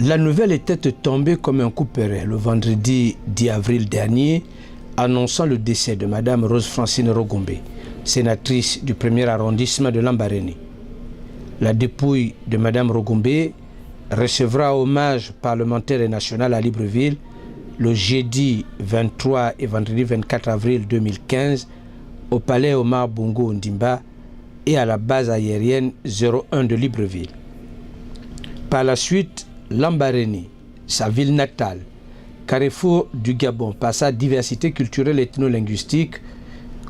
La nouvelle était tombée comme un coup près le vendredi 10 avril dernier, annonçant le décès de Mme Rose-Francine Rogombe, sénatrice du 1er arrondissement de Lambaréné. La dépouille de Mme Rogombe recevra hommage parlementaire et national à Libreville le jeudi 23 et vendredi 24 avril 2015 au palais Omar Bongo Ondimba et à la base aérienne 01 de Libreville. Par la suite, Lambaréné, sa ville natale, carrefour du Gabon par sa diversité culturelle et ethno-linguistique,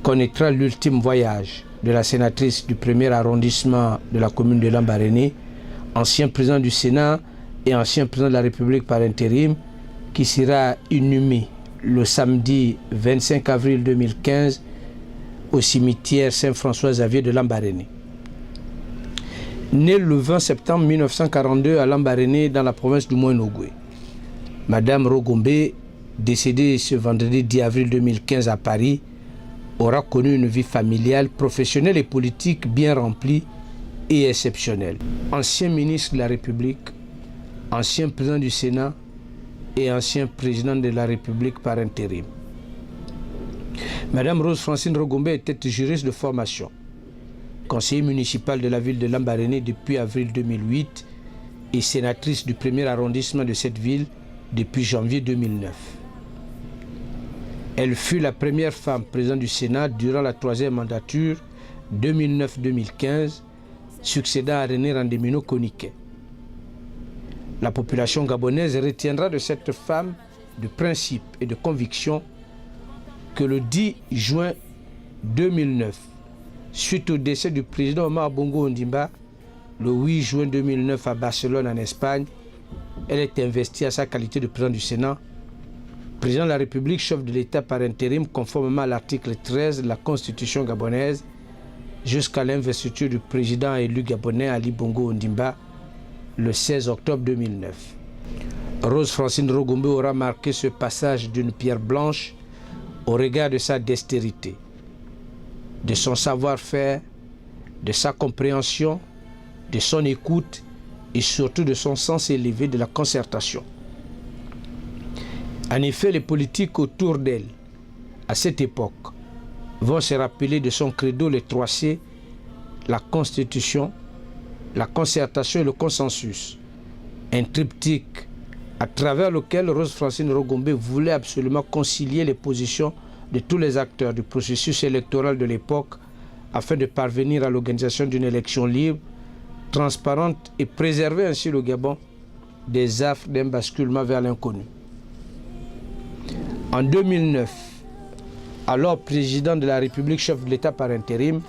connaîtra l'ultime voyage de la sénatrice du 1er arrondissement de la commune de Lambaréné, ancien président du Sénat et ancien président de la République par intérim, qui sera inhumé le samedi 25 avril 2015 au cimetière Saint-François-Xavier de Lambaréné. Née le 20 septembre 1942 à Lambaréné dans la province du Moyen-Ogooué, Madame Rogombe, décédée ce vendredi 10 avril 2015 à Paris, aura connu une vie familiale, professionnelle et politique bien remplie et exceptionnelle. Ancien ministre de la République, ancien président du Sénat et ancien président de la République par intérim. Madame Rose-Francine Rogombe était juriste de formation, conseiller municipal de la ville de Lambaréné depuis avril 2008 et sénatrice du 1er arrondissement de cette ville depuis janvier 2009. Elle fut la première femme présidente du Sénat durant la 3e mandature 2009-2015, succédant à René Randemino Konike. La population gabonaise retiendra de cette femme de principe et de conviction que le 10 juin 2009, suite au décès du président Omar Bongo Ondimba, le 8 juin 2009 à Barcelone en Espagne, elle est investie à sa qualité de président du Sénat, président de la République, chef de l'État par intérim, conformément à l'article 13 de la Constitution gabonaise, jusqu'à l'investiture du président élu gabonais Ali Bongo Ondimba le 16 octobre 2009. Rose-Francine Rogombe aura marqué ce passage d'une pierre blanche au regard de sa dextérité, de son savoir-faire, de sa compréhension, de son écoute et surtout de son sens élevé de la concertation. En effet, les politiques autour d'elle, à cette époque, vont se rappeler de son credo les 3C, la Constitution, la concertation et le consensus, un triptyque à travers lequel Rose-Francine Rogombe voulait absolument concilier les positions de tous les acteurs du processus électoral de l'époque afin de parvenir à l'organisation d'une élection libre, transparente et préserver ainsi le Gabon des affres d'un basculement vers l'inconnu. En 2009, alors président de la République, chef de l'État par intérim,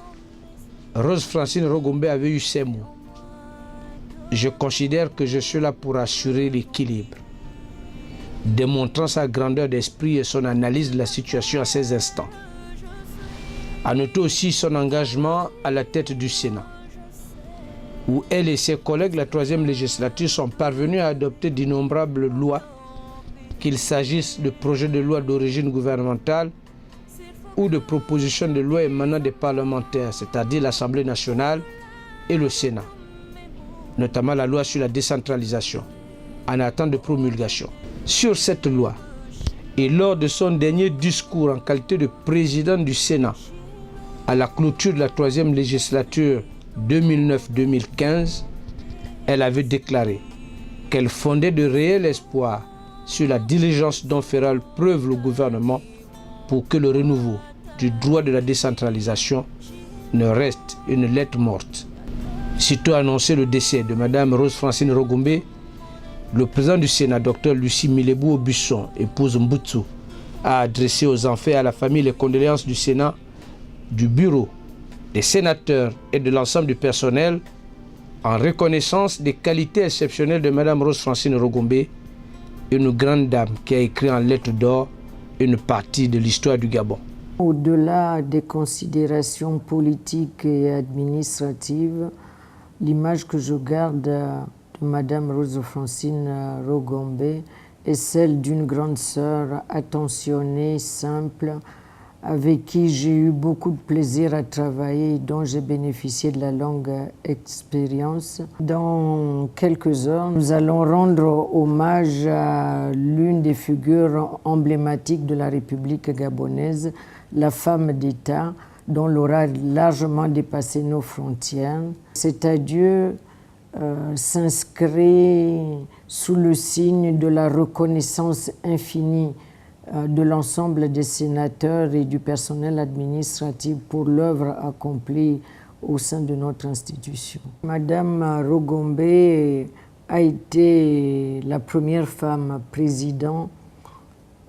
Rose-Francine Rogombe avait eu ces mots. Je considère que je suis là pour assurer l'équilibre, démontrant sa grandeur d'esprit et son analyse de la situation à ces instants. À noter aussi son engagement à la tête du Sénat, où elle et ses collègues de la 3e législature sont parvenus à adopter d'innombrables lois, qu'il s'agisse de projets de loi d'origine gouvernementale ou de propositions de loi émanant des parlementaires, c'est-à-dire l'Assemblée nationale et le Sénat, notamment la loi sur la décentralisation, en attente de promulgation. Sur cette loi, et lors de son dernier discours en qualité de président du Sénat, à la clôture de la 3e législature 2009-2015, elle avait déclaré qu'elle fondait de réels espoirs sur la diligence dont fera preuve le gouvernement pour que le renouveau du droit de la décentralisation ne reste une lettre morte. Sitôt annoncé le décès de Mme Rose-Francine Rogombe, le président du Sénat, Dr Lucie Milebou-Aubusson, épouse Mboutsu, a adressé aux enfants et à la famille les condoléances du Sénat, du bureau, des sénateurs et de l'ensemble du personnel en reconnaissance des qualités exceptionnelles de Mme Rose-Francine Rogombe, une grande dame qui a écrit en lettres d'or une partie de l'histoire du Gabon. Au-delà des considérations politiques et administratives, l'image que je garde de Mme Rose-Francine Rogombe est celle d'une grande sœur attentionnée, simple, avec qui j'ai eu beaucoup de plaisir à travailler et dont j'ai bénéficié de la longue expérience. Dans quelques heures, nous allons rendre hommage à l'une des figures emblématiques de la République gabonaise, la femme d'État, dont l'aura a largement dépassé nos frontières. Cet adieu s'inscrit sous le signe de la reconnaissance infinie de l'ensemble des sénateurs et du personnel administratif pour l'œuvre accomplie au sein de notre institution. Madame Rogombe a été la première femme présidente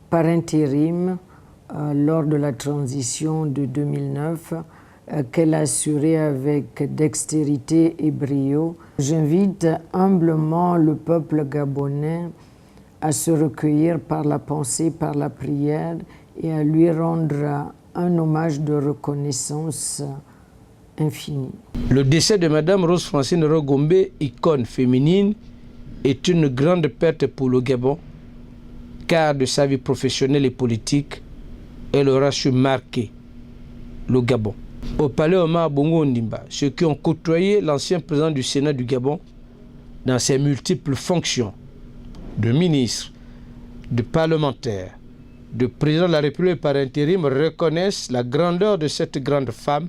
par intérim lors de la transition de 2009 qu'elle a assurée avec dextérité et brio. J'invite humblement le peuple gabonais à se recueillir par la pensée, par la prière et à lui rendre un hommage de reconnaissance infinie. Le décès de Madame Rose Francine Rogombe, icône féminine, est une grande perte pour le Gabon, car de sa vie professionnelle et politique, elle aura su marquer le Gabon. Au palais Omar Bongo Ondimba, ceux qui ont côtoyé l'ancien président du Sénat du Gabon dans ses multiples fonctions de ministre, de parlementaire, de président de la République par intérim reconnaissent la grandeur de cette grande femme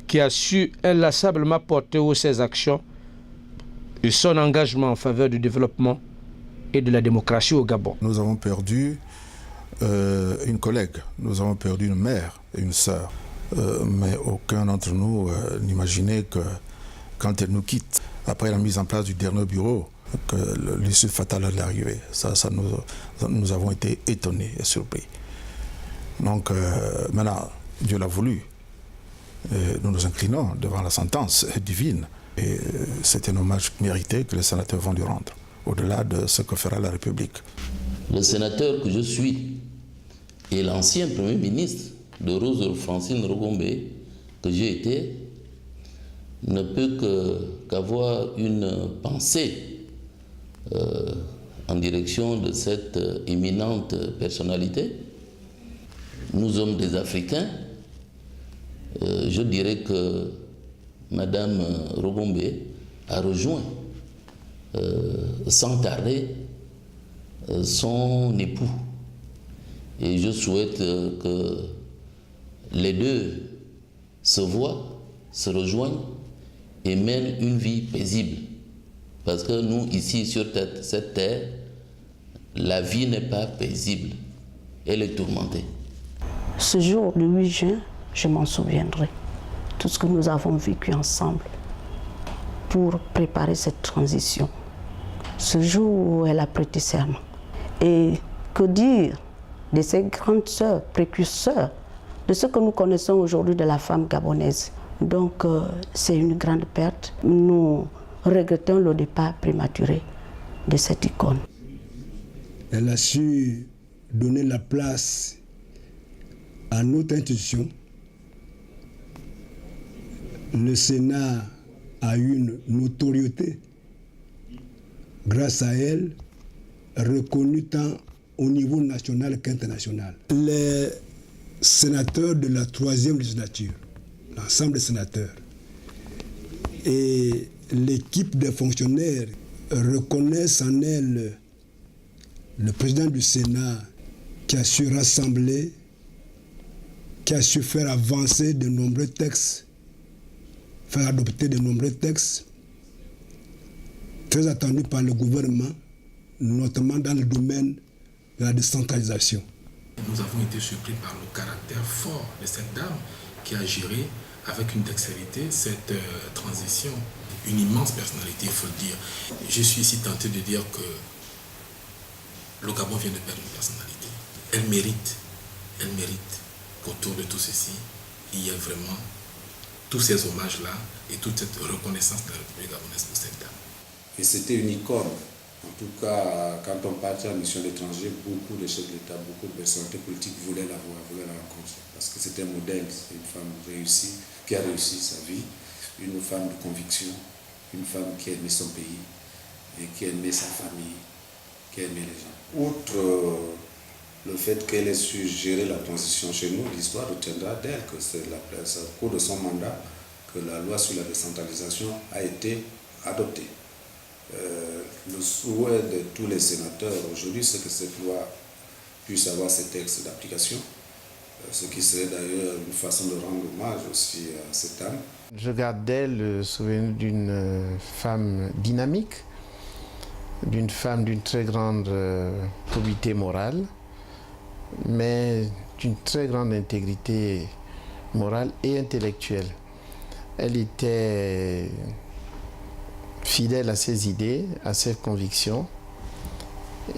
qui a su inlassablement porter haut ses actions et son engagement en faveur du développement et de la démocratie au Gabon. Nous avons perdu une collègue, nous avons perdu une mère et une sœur, mais aucun d'entre nous n'imaginait que quand elle nous quitte, après la mise en place du dernier bureau, que l'issue fatale allait arriver. Nous avons été étonnés et surpris. Donc maintenant, Dieu l'a voulu. Nous nous inclinons devant la sentence divine. Et c'est un hommage mérité que les sénateurs vont lui rendre, au-delà de ce que fera la République. Le sénateur que je suis et l'ancien Premier ministre de Rose Francine Rogombe, que j'ai été, ne peut qu'avoir une pensée en direction de cette éminente personnalité. Nous sommes des Africains. Je dirais que Madame Rogombe a rejoint sans tarder son époux. Et je souhaite que les deux se voient, se rejoignent et mènent une vie paisible. Parce que nous, ici, sur cette terre, la vie n'est pas paisible. Elle est tourmentée. Ce jour, le 8 juin, je m'en souviendrai. Tout ce que nous avons vécu ensemble pour préparer cette transition. Ce jour où elle a prêté serment. Et que dire de ses grandes sœurs, précurseurs, de ce que nous connaissons aujourd'hui de la femme gabonaise. Donc, c'est une grande perte. Nous regrettons le départ prématuré de cette icône. Elle a su donner la place à notre institution. Le Sénat a eu une notoriété grâce à elle, reconnue tant au niveau national qu'international. Les sénateurs de la 3e législature, l'ensemble des sénateurs, et l'équipe des fonctionnaires reconnaissent en elle le président du Sénat qui a su rassembler, qui a su faire avancer de nombreux textes, faire adopter de nombreux textes très attendus par le gouvernement, notamment dans le domaine de la décentralisation. Nous avons été surpris par le caractère fort de cette dame qui a géré avec une dextérité cette transition. Une immense personnalité, il faut le dire. Je suis ici tenté de dire que le Gabon vient de perdre une personnalité. Elle mérite qu'autour de tout ceci, il y ait vraiment tous ces hommages-là et toute cette reconnaissance de la République gabonaise pour cette dame. Et c'était une icône. En tout cas, quand on partait en mission d'étranger, beaucoup de chefs d'État, beaucoup de personnalités politiques voulaient la voir, voulaient la rencontrer. Parce que c'était un modèle, c'est une femme réussie, qui a réussi sa vie, une femme de conviction, une femme qui aimait son pays et qui aimait sa famille, qui aimait les gens. Outre le fait qu'elle ait su gérer la transition chez nous, l'histoire retiendra d'elle que c'est au cours de son mandat que la loi sur la décentralisation a été adoptée. Le souhait de tous les sénateurs aujourd'hui, c'est que cette loi puisse avoir ses textes d'application, ce qui serait d'ailleurs une façon de rendre hommage aussi à cette dame. Je garde d'elle le souvenir d'une femme dynamique, d'une femme d'une très grande probité morale, mais d'une très grande intégrité morale et intellectuelle. Elle était fidèle à ses idées, à ses convictions.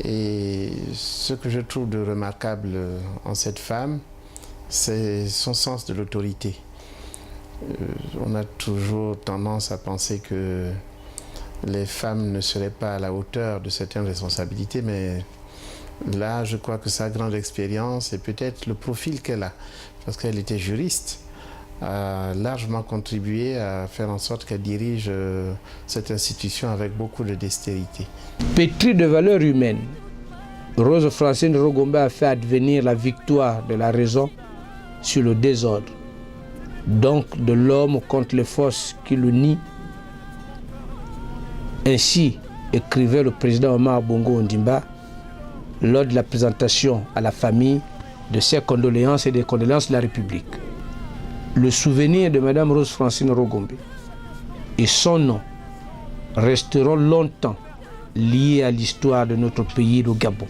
Et ce que je trouve de remarquable en cette femme, c'est son sens de l'autorité. On a toujours tendance à penser que les femmes ne seraient pas à la hauteur de certaines responsabilités, mais là, je crois que sa grande expérience et peut-être le profil qu'elle a, parce qu'elle était juriste, a largement contribué à faire en sorte qu'elle dirige cette institution avec beaucoup de dextérité. Pétrie de valeurs humaines, Rose Francine Rogombe a fait advenir la victoire de la raison sur le désordre, donc de l'homme contre les forces qui le nient. Ainsi écrivait le président Omar Bongo Ondimba lors de la présentation à la famille de ses condoléances et des condoléances de la République. Le souvenir de Mme Rose Francine Rogombe et son nom resteront longtemps liés à l'histoire de notre pays, le Gabon.